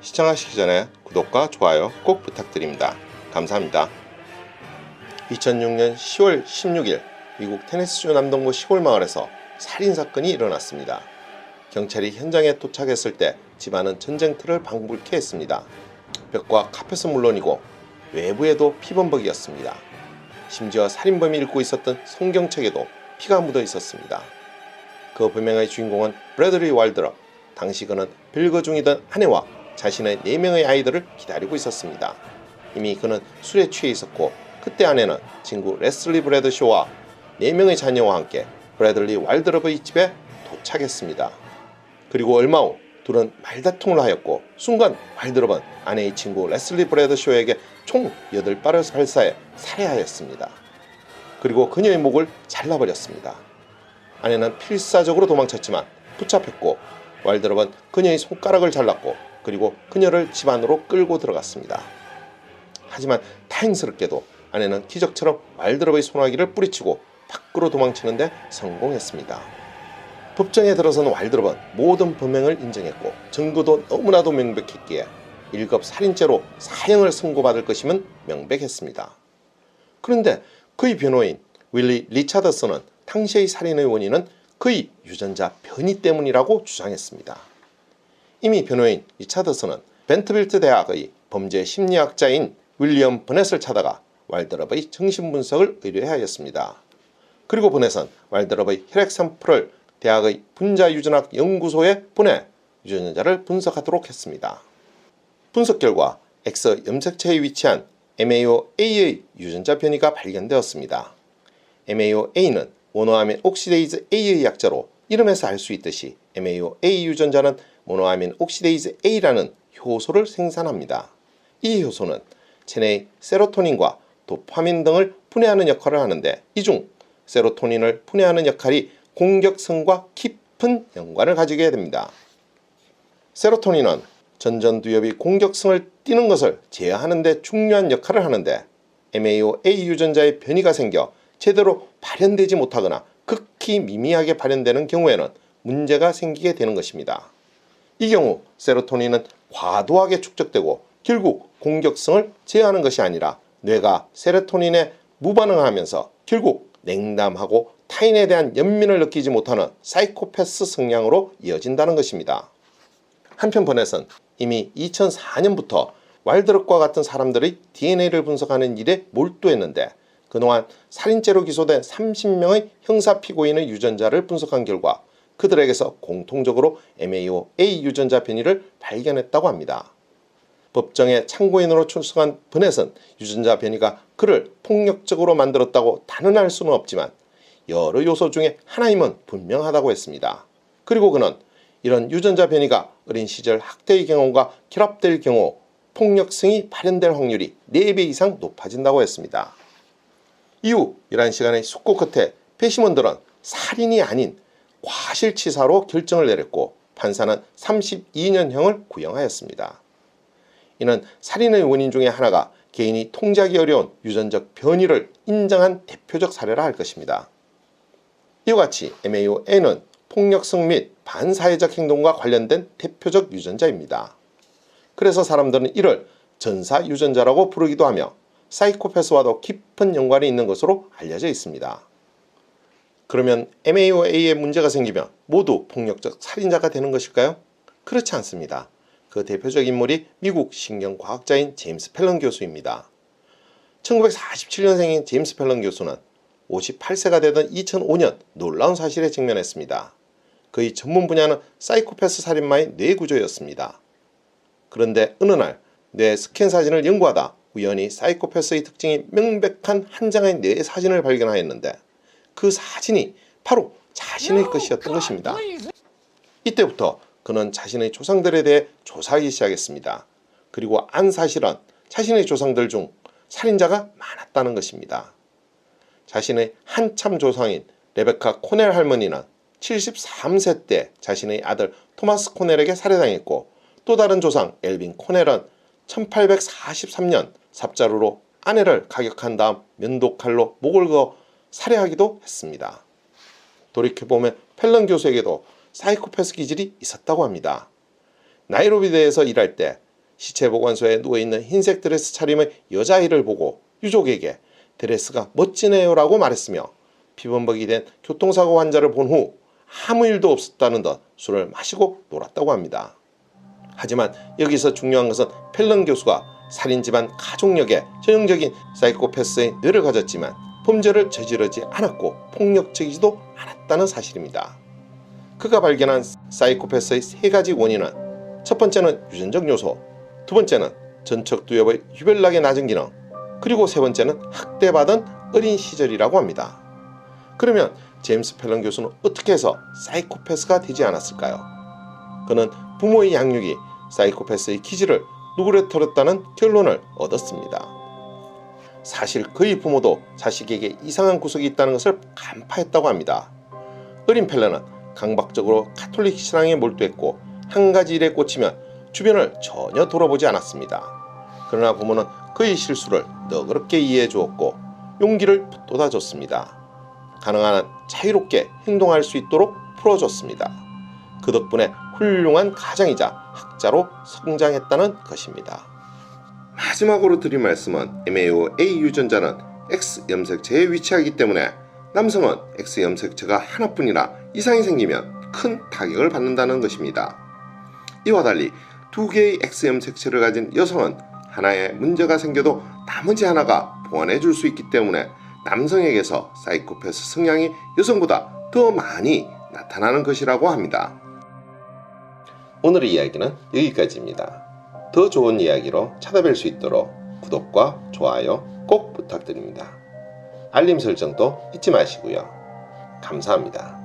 시청하시기 전에 구독과 좋아요 꼭 부탁드립니다. 감사합니다. 2006년 10월 16일 미국 테네시주 남동부 시골 마을에서 살인사건이 일어났습니다. 경찰이 현장에 도착했을 때 집안은 전쟁터를 방불케 했습니다. 벽과 카펫은 물론이고 외부에도 피범벅이었습니다. 심지어 살인범이 읽고 있었던 성경책에도 피가 묻어 있었습니다. 그 범행의 주인공은 브래들리 왈드럽. 당시 그는 별거 중이던 아내와 자신의 4명의 아이들을 기다리고 있었습니다. 이미 그는 술에 취해 있었고 그때 아내는 친구 레슬리 브래드쇼와 4명의 자녀와 함께 브래들리 왈드럽의 집에 도착했습니다. 그리고 얼마 후 둘은 말다툼을 하였고 순간 왈드럽은 아내의 친구 레슬리 브래드쇼에게 총 8발을 발사해 살해하였습니다. 그리고 그녀의 목을 잘라버렸습니다. 아내는 필사적으로 도망쳤지만 붙잡혔고 왈드럽은 그녀의 손가락을 잘랐고 그리고 그녀를 집 안으로 끌고 들어갔습니다. 하지만 다행스럽게도 아내는 기적처럼 왈드럽의 소나기를 뿌리치고 밖으로 도망치는데 성공했습니다. 법정에 들어선 왈드럽은 모든 범행을 인정했고 증거도 너무나도 명백했기에 1급 살인죄로 사형을 선고받을 것임은 명백했습니다. 그런데 그의 변호인 윌리 리차더슨은 당시의 살인의 원인은 그의 유전자 변이 때문이라고 주장했습니다. 이미 변호인 리차더슨은 벤트빌트 대학의 범죄 심리학자인 윌리엄 버넷을 찾아가 왈드럽의 정신분석을 의뢰하였습니다. 그리고 버넷은 왈드럽의 혈액 샘플을 대학의 분자유전학 연구소에 보내 유전자를 분석하도록 했습니다. 분석 결과 X 염색체에 위치한 MAO-A의 유전자 변이가 발견되었습니다. MAO-A는 모노아민 옥시데이즈 A의 약자로 이름에서 알 수 있듯이 MAO-A 유전자는 모노아민 옥시데이즈 A라는 효소를 생산합니다. 이 효소는 체내의 세로토닌과 도파민 등을 분해하는 역할을 하는데 이 중 세로토닌을 분해하는 역할이 공격성과 깊은 연관을 가지게 됩니다. 세로토닌은 전전두엽이 공격성을 띠는 것을 제어하는 데 중요한 역할을 하는데 MAO-A 유전자의 변이가 생겨 제대로 발현되지 못하거나 극히 미미하게 발현되는 경우에는 문제가 생기게 되는 것입니다. 이 경우 세로토닌은 과도하게 축적되고 결국 공격성을 제어하는 것이 아니라 뇌가 세로토닌에 무반응하면서 결국 냉담하고 타인에 대한 연민을 느끼지 못하는 사이코패스 성향으로 이어진다는 것입니다. 한편 버넷은 이미 2004년부터 왈드럽과 같은 사람들의 DNA를 분석하는 일에 몰두했는데 그동안 살인죄로 기소된 30명의 형사피고인의 유전자를 분석한 결과 그들에게서 공통적으로 MAO-A 유전자 변이를 발견했다고 합니다. 법정에 참고인으로 출석한 버넷은 유전자 변이가 그를 폭력적으로 만들었다고 단언할 수는 없지만 여러 요소 중에 하나임은 분명하다고 했습니다. 그리고 그는 이런 유전자 변이가 어린 시절 학대의 경험과 결합될 경우 폭력성이 발현될 확률이 4배 이상 높아진다고 했습니다. 이후 11시간의 숙고 끝에 배심원들은 살인이 아닌 과실치사로 결정을 내렸고 판사는 32년형을 구형하였습니다. 이는 살인의 원인 중에 하나가 개인이 통제하기 어려운 유전적 변이를 인정한 대표적 사례라 할 것입니다. 이와 같이 MAO-A는 폭력성 및 반사회적 행동과 관련된 대표적 유전자입니다. 그래서 사람들은 이를 전사 유전자라고 부르기도 하며 사이코패스와도 깊은 연관이 있는 것으로 알려져 있습니다. 그러면 MAO-A에 문제가 생기면 모두 폭력적 살인자가 되는 것일까요? 그렇지 않습니다. 그 대표적 인물이 미국 신경과학자인 제임스 펠런 교수입니다. 1947년생인 제임스 펠런 교수는 58세가 되던 2005년 놀라운 사실에 직면했습니다. 그의 전문 분야는 사이코패스 살인마의 뇌구조였습니다. 그런데 어느 날 뇌 스캔 사진을 연구하다 우연히 사이코패스의 특징이 명백한 한 장의 뇌 사진을 발견하였는데 그 사진이 바로 자신의 것이었던 것입니다. 이때부터 그는 자신의 조상들에 대해 조사하기 시작했습니다. 그리고 안 사실은 자신의 조상들 중 살인자가 많았다는 것입니다. 자신의 한참 조상인 레베카 코넬 할머니는 73세 때 자신의 아들 토마스 코넬에게 살해당했고 또 다른 조상 엘빈 코넬은 1843년 삽자루로 아내를 가격한 다음 면도칼로 목을 그어 살해하기도 했습니다. 돌이켜보면 펠런 교수에게도 사이코패스 기질이 있었다고 합니다. 나이로비대에서 일할 때 시체 보관소에 누워있는 흰색 드레스 차림의 여자아이를 보고 유족에게 드레스가 멋지네요라고 말했으며 피범벅이 된 교통사고 환자를 본 후 아무 일도 없었다는 듯 술을 마시고 놀았다고 합니다. 하지만 여기서 중요한 것은 펠런 교수가 살인 집안 가족력에 전형적인 사이코패스의 뇌를 가졌지만 범죄를 저지르지 않았고 폭력적이지도 않았다는 사실입니다. 그가 발견한 사이코패스의 세 가지 원인은 첫 번째는 유전적 요소, 두 번째는 전척 두엽의 유별나게 낮은 기능, 그리고 세 번째는 학대받은 어린 시절이라고 합니다. 그러면 제임스 펠런 교수는 어떻게 해서 사이코패스가 되지 않았을까요? 그는 부모의 양육이 사이코패스의 기질을 누그러뜨렸다는 결론을 얻었습니다. 사실 그의 부모도 자식에게 이상한 구석이 있다는 것을 간파했다고 합니다. 어린 펠런은 강박적으로 가톨릭 신앙에 몰두했고 한 가지 일에 꽂히면 주변을 전혀 돌아보지 않았습니다. 그러나 부모는 그의 실수를 너그럽게 이해해 주었고 용기를 북돋아줬습니다. 가능한 한 자유롭게 행동할 수 있도록 풀어줬습니다. 그 덕분에 훌륭한 가장이자 학자로 성장했다는 것입니다. 마지막으로 드릴 말씀은 MAO-A 유전자는 X 염색체에 위치하기 때문에 남성은 X 염색체가 하나뿐이라 이상이 생기면 큰 타격을 받는다는 것입니다. 이와 달리 두 개의 X 염색체를 가진 여성은 하나의 문제가 생겨도 나머지 하나가 보완해 줄 수 있기 때문에 남성에게서 사이코패스 성향이 여성보다 더 많이 나타나는 것이라고 합니다. 오늘의 이야기는 여기까지입니다. 더 좋은 이야기로 찾아뵐 수 있도록 구독과 좋아요 꼭 부탁드립니다. 알림 설정도 잊지 마시고요. 감사합니다.